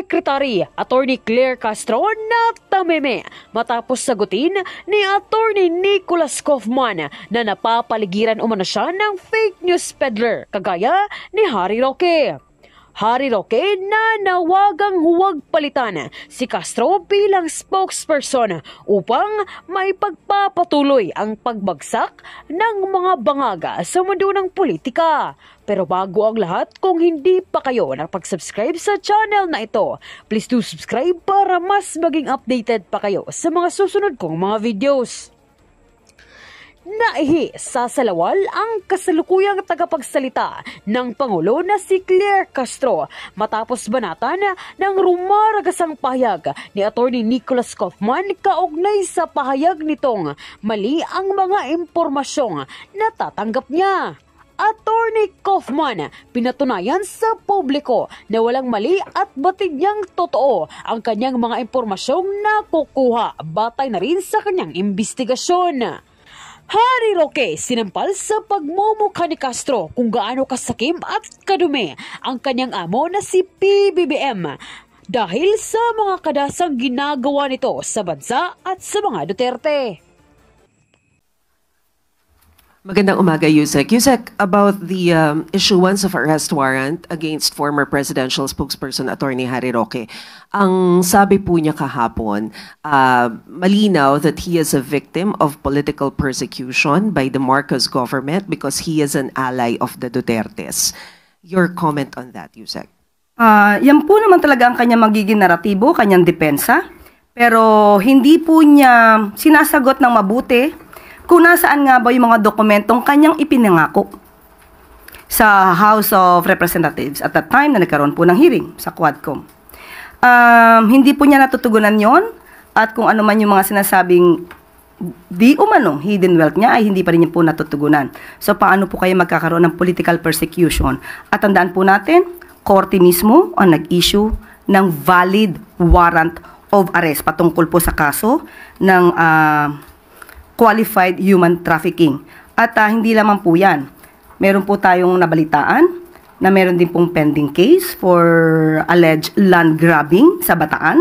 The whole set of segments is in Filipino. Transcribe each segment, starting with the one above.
Secretary Attorney Claire Castro na tameme matapos sagutin ni Attorney Nicholas Kaufman na napapaligiran umano siya ng fake news peddler kagaya ni Harry Roque. Harry Roque na nawagang huwag palitan si Castro bilang spokesperson upang maipagpapatuloy ang pagbagsak ng mga bangaga sa mundo ng politika. Pero bago ang lahat, kung hindi pa kayo nakapag-subscribe sa channel na ito, please do subscribe para mas maging updated pa kayo sa mga susunod kong mga videos. Naihi sa salawal ang kasalukuyang tagapagsalita ng Pangulo na si Claire Castro matapos banatan ng rumaragasang pahayag ni Attorney Nicholas Kaufman kaugnay sa pahayag nitong mali ang mga impormasyong natatanggap niya. Attorney Kaufman pinatunayan sa publiko na walang mali at batid niyang totoo ang kanyang mga impormasyong nakukuha batay na rin sa kanyang investigasyon. Harry Roque sinampal sa pagmumukha ni Castro kung gaano kasakim at kadumi ang kanyang amo na si PBBM dahil sa mga kadasang ginagawa nito sa bansa at sa mga Duterte. Magandang umaga, Yusek. Yusek, about the issuance of arrest warrant against former presidential spokesperson Attorney Harry Roque. Ang sabi po niya kahapon, malinaw that he is a victim of political persecution by the Marcos government because he is an ally of the Dutertes. Your comment on that, Yusek? Yan po naman talaga ang kanyang magiging naratibo, kanyang depensa. Pero hindi po niya sinasagot ng mabuti kung nasaan nga ba yung mga dokumentong kanyang ipinangako sa House of Representatives at that time na nagkaroon po ng hearing sa Quadcom. Hindi po niya natutugunan yon at kung ano man yung mga sinasabing di umanong hidden wealth niya ay hindi pa rin niya po natutugunan. So paano po kayo magkakaroon ng political persecution? At tandaan po natin, korte mismo ang nag-issue ng valid warrant of arrest patungkol po sa kaso ng qualified human trafficking. At hindi lamang po yan. Meron po tayong nabalitaan na meron din pong pending case for alleged land grabbing sa Bataan.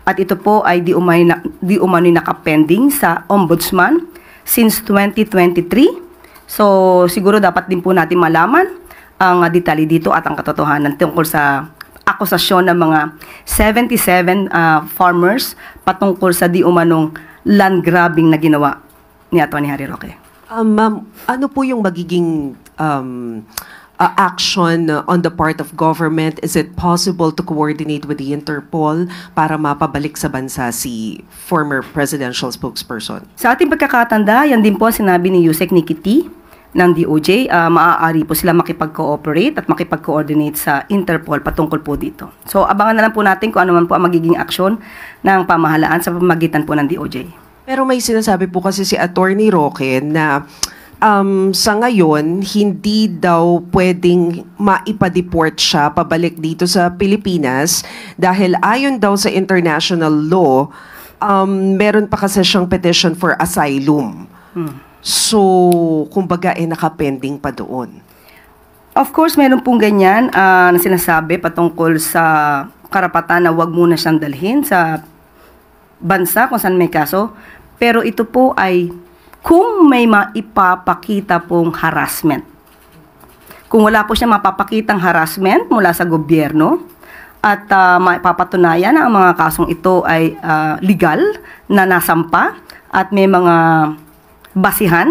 At ito po ay di umano'y nakapending sa Ombudsman since 2023. So siguro dapat din po natin malaman ang detalye dito at ang katotohanan tungkol sa akusasyon ng mga 77 farmers patungkol sa di umanong land grabbing na ginawa ni Atty. Harry Roque. Ma'am, ano po yung magiging action on the part of government? Is it possible to coordinate with the Interpol para mapabalik sa bansa si former presidential spokesperson? Sa ating pagkakatanda, yan din po ang sinabi ni Yusek Nikki T. ng DOJ. Maaari po sila makipag-cooperate at makipag-coordinate sa Interpol patungkol po dito. So abangan na lang po natin kung ano man po ang magiging aksyon ng pamahalaan sa pamamagitan po ng DOJ. Pero may sinasabi po kasi si Attorney Roque na sa ngayon, hindi daw pwedeng maipa-deport siya pabalik dito sa Pilipinas dahil ayon daw sa international law, meron pa kasi siyang petition for asylum. So, kumbaga, nakapending pa doon. Of course, meron pong ganyan na sinasabi patungkol sa karapatan na wag muna siyang dalhin sa bansa kung saan may kaso. Pero ito po ay kung may maipapakita pong harassment. Kung wala po siya mapapakitang harassment mula sa gobyerno at mapapatunayan na ang mga kasong ito ay legal na nasampa at may mga basihan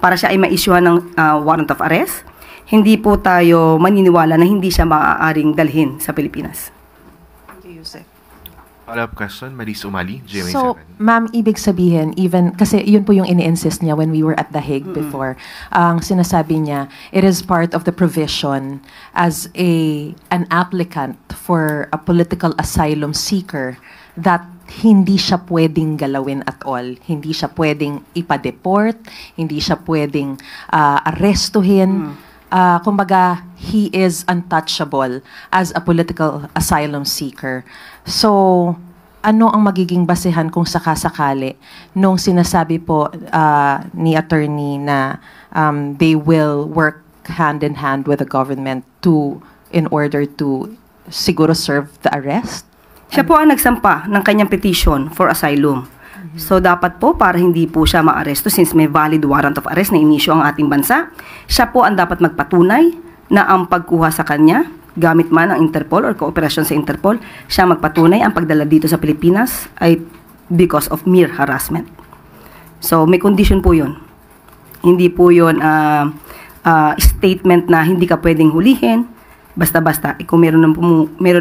para siya ay ma-issuehan ng warrant of arrest, hindi po tayo maniniwala na hindi siya maaaring dalhin sa Pilipinas. Thank you, Yusek. Follow-up question, Maris Umali, GMA7. So, ma'am, ibig sabihin, even, kasi yun po yung ini-insist niya when we were at The Hague before, ang sinasabi niya, it is part of the provision as an applicant for a political asylum seeker that hindi siya pwedeng galawin at all. Hindi siya pwedeng ipa-deport, hindi siya pwedeng arrestuhin. Kumbaga, he is untouchable as a political asylum seeker. So, ano ang magiging basehan kung sakasakali nung sinasabi po ni attorney na they will work hand in hand with the government in order to siguro serve the arrest? Siya po ang nagsampa ng kanyang petition for asylum. So dapat po para hindi po siya maaresto since may valid warrant of arrest na inisyu ang ating bansa, siya po ang dapat magpatunay na ang pagkuha sa kanya, gamit man ang Interpol or kooperasyon sa Interpol, siya magpatunay ang pagdala dito sa Pilipinas ay because of mere harassment. So may condition po yun. Hindi po yun statement na hindi ka pwedeng hulihin, basta-basta, kung meron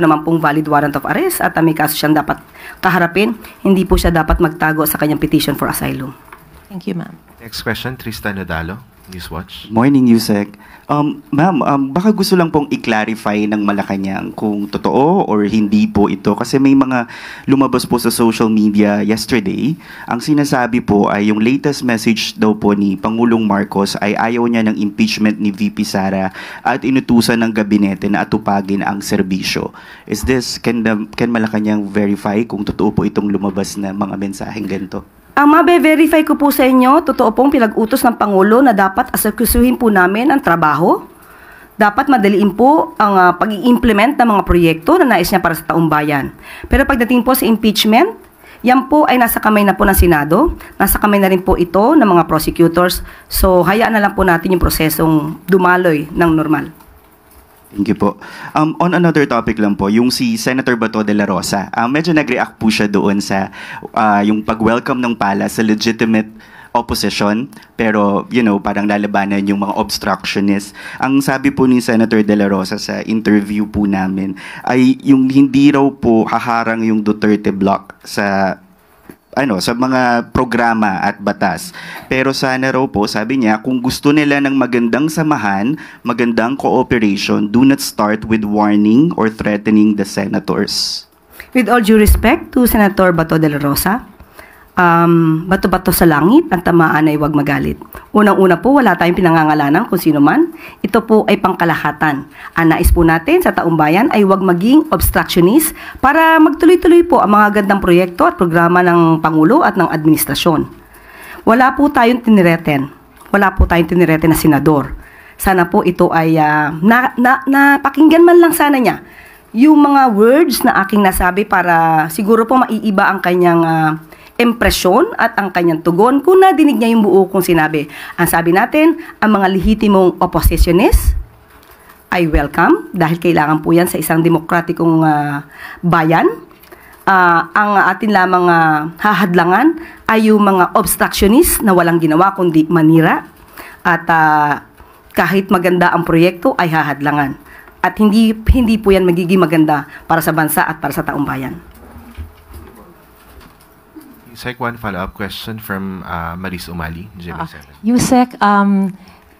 naman pong valid warrant of arrest at may kaso siyang dapat kaharapin, hindi po siya dapat magtago sa kanyang petition for asylum. Thank you, ma'am. Next question, Tristan Nodalo, Newswatch. Morning, Yusek. Ma'am, baka gusto lang pong i-clarify ng Malacanang kung totoo or hindi po ito. Kasi may mga lumabas po sa social media yesterday. Ang sinasabi po ay yung latest message daw po ni Pangulong Marcos ay ayaw niya ng impeachment ni VP Sara at inutusan ng gabinete na atupagin ang serbisyo. Can Malacanang verify kung totoo po itong lumabas na mga mensaheng ganito? Ang mabe-verify ko po sa inyo, totoo pong pinag-utos ng Pangulo na dapat aserkusuhin po namin ang trabaho. Dapat madaliin po ang pag-i-implement ng mga proyekto na nais niya para sa taong bayan. Pero pagdating po sa impeachment, yan po ay nasa kamay na po ng Senado. Nasa kamay na rin po ito ng mga prosecutors. So hayaan na lang po natin yung prosesong dumaloy ng normal. Thank you po. On another topic lang po, yung si Senator Bato de la Rosa, medyo nag-react po siya doon sa yung pag-welcome ng pala sa legitimate opposition, pero parang lalabanan yung mga obstructionists. Ang sabi po ni Senator de la Rosa sa interview po namin ay yung hindi raw po haharang yung Duterte block sa mga programa at batas. Pero sana raw po, sabi niya, kung gusto nila ng magandang samahan, magandang cooperation, do not start with warning or threatening the senators. With all due respect to Senator Bato de la Rosa, bato-bato sa langit, ang tamaan ay huwag magalit. Unang-una po, wala tayong pinangangalanan kung sino man. Ito po ay pangkalahatan. Ang nais po natin sa taong bayan ay huwag maging obstructionist para magtuloy-tuloy po ang mga gandang proyekto at programa ng Pangulo at ng administrasyon. Wala po tayong tinireten. Wala po tayong tinireten na senador. Sana po ito ay napakinggan man lang sana niya yung mga words na aking nasabi para siguro po maiiba ang kanyang impresyon at ang kanyang tugon kung nadinig niya yung buo kong sinabi. Ang sabi natin, ang mga lehitimong oppositionist ay welcome dahil kailangan po yan sa isang demokratikong bayan. Ang atin lamang hahadlangan ay yung mga obstructionist na walang ginawa kundi manira at kahit maganda ang proyekto ay hahadlangan. At hindi po yan magiging maganda para sa bansa at para sa taong bayan. Yusek, one follow-up question from Maris Umali, GMA7. Yusek,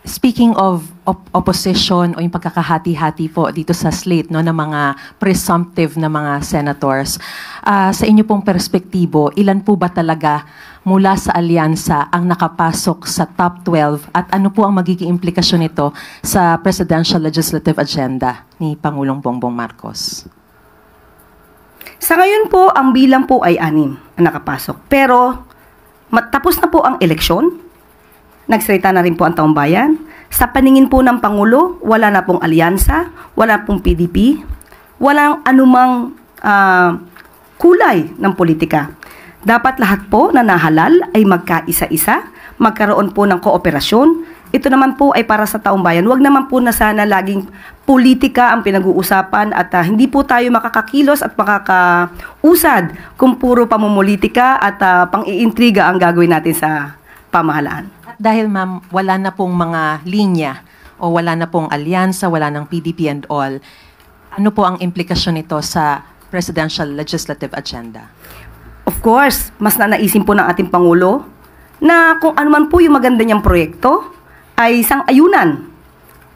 speaking of opposition o yung pagkakahati-hati po dito sa slate ng mga presumptive na mga senators, sa inyo pong perspektibo, ilan po ba talaga mula sa alyansa ang nakapasok sa top 12 at ano po ang magiging implikasyon nito sa presidential legislative agenda ni Pangulong Bongbong Marcos? Sa ngayon po, ang bilang po ay 6 ang nakapasok. Pero, matapos na po ang eleksyon, nagsalita na rin po ang taong bayan. Sa paningin po ng Pangulo, wala na pong alyansa, wala pong PDP, walang anumang kulay ng politika. Dapat lahat po na nahalal ay magkaisa-isa, magkaroon po ng kooperasyon. Ito naman po ay para sa taong bayan. Huwag naman po na sana laging politika ang pinag-uusapan at hindi po tayo makakakilos at makakausad kung puro pamumulitika at pang-iintriga ang gagawin natin sa pamahalaan. At dahil ma'am, wala na pong mga linya o wala na pong alyansa, wala ng PDP and all, ano po ang implikasyon nito sa presidential legislative agenda? Of course, mas nanaisin po ng ating Pangulo na kung ano man po yung maganda niyang proyekto, ay isang ayunan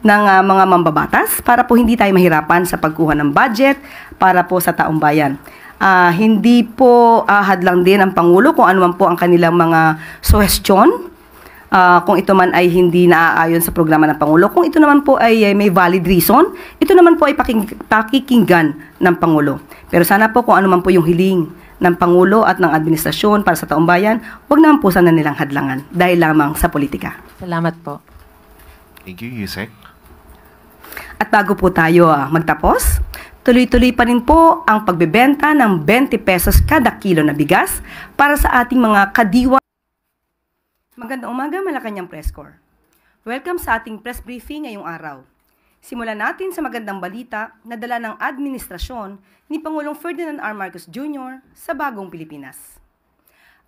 ng mga mambabatas para po hindi tayo mahirapan sa pagkuha ng budget para po sa taong bayan. Hindi po hadlang din ang Pangulo kung ano man po ang kanilang mga suhestyon, kung ito man ay hindi naaayon sa programa ng Pangulo. Kung ito naman po ay may valid reason, ito naman po ay pakikinggan ng Pangulo. Pero sana po kung ano man po yung hiling ng Pangulo at ng administrasyon para sa taong bayan, wag naman po sana nilang hadlangan dahil lamang sa politika. Salamat po. Thank you, Yusek. At bago po tayo magtapos, Tuloy-tuloy pa rin po ang pagbebenta ng 20 pesos kada kilo na bigas para sa ating mga kadiwa. Magandang umaga, Malacanang Press Corps. Welcome sa ating press briefing ngayong araw. Simulan natin sa magandang balita na dala ng administrasyon ni Pangulong Ferdinand R. Marcos Jr. sa bagong Pilipinas.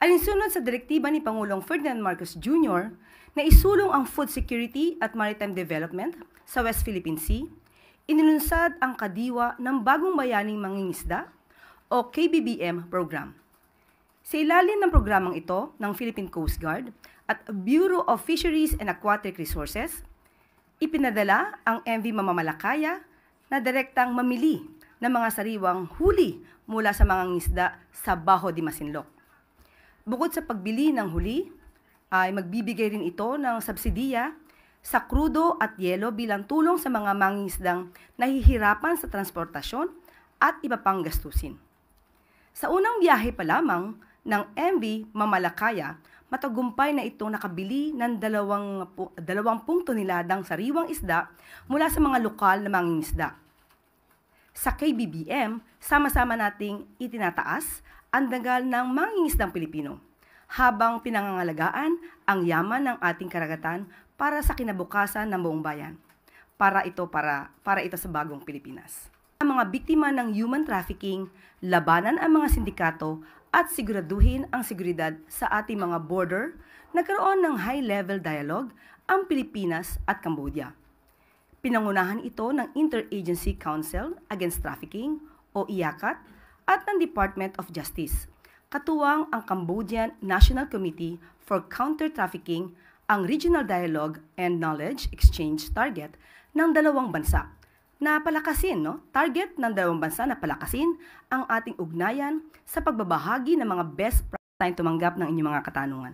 Alinsunod sa direktiba ni Pangulong Ferdinand Marcos Jr. na isulong ang food security at maritime development sa West Philippine Sea, inilunsad ang kadiwa ng Bagong Bayaning Mangingisda o KBBM program. Sa ilalim ng programang ito ng Philippine Coast Guard at Bureau of Fisheries and Aquatic Resources, ipinadala ang MV Mamamalakaya na direktang mamili ng mga sariwang huli mula sa mga ngisda sa Baho de Masinloc. Bukod sa pagbili ng huli, ay magbibigay rin ito ng subsidiya sa krudo at yelo bilang tulong sa mga mangingisdang nahihirapan sa transportasyon at iba pang gastusin. Sa unang biyahe pa lamang ng MV Mamalakaya, matagumpay na itong nakabili ng 20 toneladang sariwang isda mula sa mga lokal na mangingisda. Sa KBBM, sama-sama nating itinataas ang dagal ng mangingisdang Pilipino habang pinangangalagaan ang yaman ng ating karagatan para sa kinabukasan ng buong bayan. Para ito sa bagong Pilipinas. Ang mga biktima ng human trafficking, labanan ang mga sindikato at siguraduhin ang seguridad sa ating mga border, nagkaroon ng high-level dialogue ang Pilipinas at Cambodia. Pinangunahan ito ng Interagency Council Against Trafficking o IACAT at ng Department of Justice. Katuwang ang Cambodian National Committee for Counter-Trafficking ang Regional Dialogue and Knowledge Exchange target ng dalawang bansa na palakasin, target ng dalawang bansa na palakasin ang ating ugnayan sa pagbabahagi ng mga best practice tayong tumanggap ng inyong mga katanungan.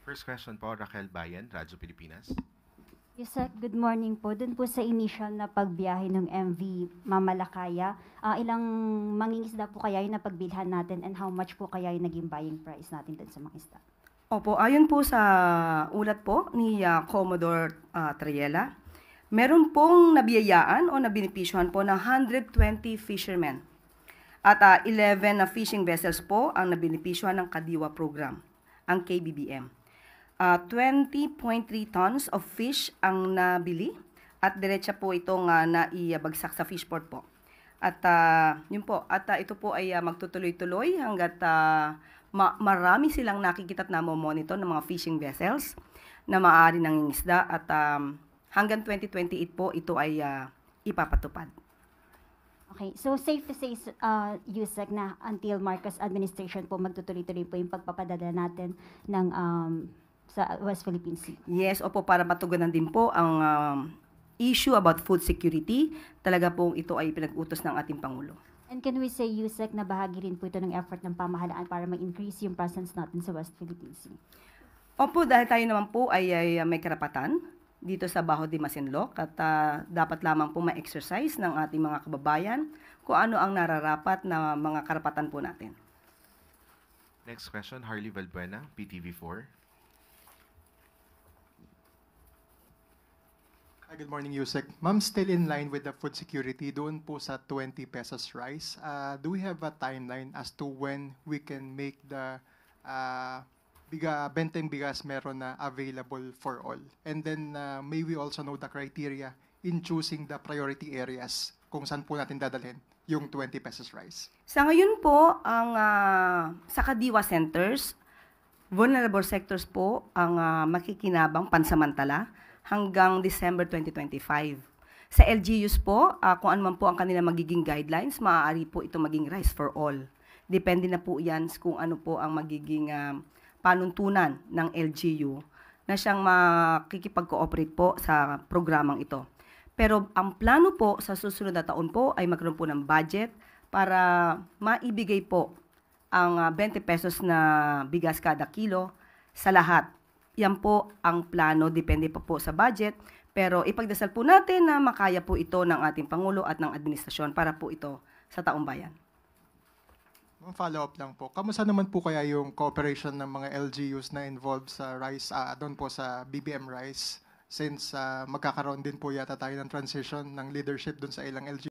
First question po, Raquel Bayan, Radyo Pilipinas. Yes, sir. Good morning po. Doon po sa initial na pagbiyahe ng MV Mamalakaya, ilang mangingisda po kaya yung napagbilhan natin and how much po kaya yung naging buying price natin doon sa mga isda? Opo, ayon po sa ulat po ni Commodore Triella, meron pong nabiyayaan o nabenepisyohan po ng 120 fishermen. At 11 na fishing vessels po ang nabenepisyohan ng Kadiwa program, ang KBBM. 20.3 tons of fish ang nabili at diretsa po itong naibagsak sa fishport po. At yun po, at ito po ay magtutuloy-tuloy hanggat marami silang nakikita at namomonitor ng mga fishing vessels na maaari nangingisda at hanggang 2028 po ito ay ipapatupad. Okay, so safe to say, Yusek, na until Marcos administration po magtutuloy-tuloy po yung pagpapadala natin ng sa West Philippine Sea. Yes, opo, para matugunan din po ang issue about food security. Talaga po ito ay pinag-utos ng ating Pangulo. And can we say, Yusek, na bahagi rin po ito ng effort ng pamahalaan para ma-increase yung presence natin sa West Philippine Sea? Opo, dahil tayo naman po ay may karapatan dito sa Baho de Masinloc at dapat lamang po ma-exercise ng ating mga kababayan kung ano ang nararapat na mga karapatan po natin. Next question, Harley Valbuena, PTV4. Hi, good morning, Yusek. Ma'am, still in line with the food security, doon po sa 20 pesos rice, do we have a timeline as to when we can make the benteng bigas meron na available for all? And then, may we also know the criteria in choosing the priority areas kung saan po natin dadalhin yung 20 pesos rice? Sa ngayon po, ang sa Kadiwa centers, vulnerable sectors po ang makikinabang pansamantala hanggang December 2025. Sa LGUs po, kung ano man po ang kanilang magiging guidelines, maaari po ito maging rice for all. Depende na po yan kung ano po ang magiging panuntunan ng LGU na siyang makikipag-cooperate po sa programang ito. Pero ang plano po sa susunod na taon po ay magkaroon po ng budget para maibigay po ang 20 pesos na bigas kada kilo sa lahat. Yan po ang plano, depende pa po sa budget. Pero ipagdasal po natin na makaya po ito ng ating Pangulo at ng administrasyon para po ito sa taong bayan. Follow-up lang po. Kamusta naman po kaya yung cooperation ng mga LGUs na involved sa rice, doon po sa BBM rice? Since magkakaroon din po yata tayo ng transition ng leadership doon sa ilang LGUs.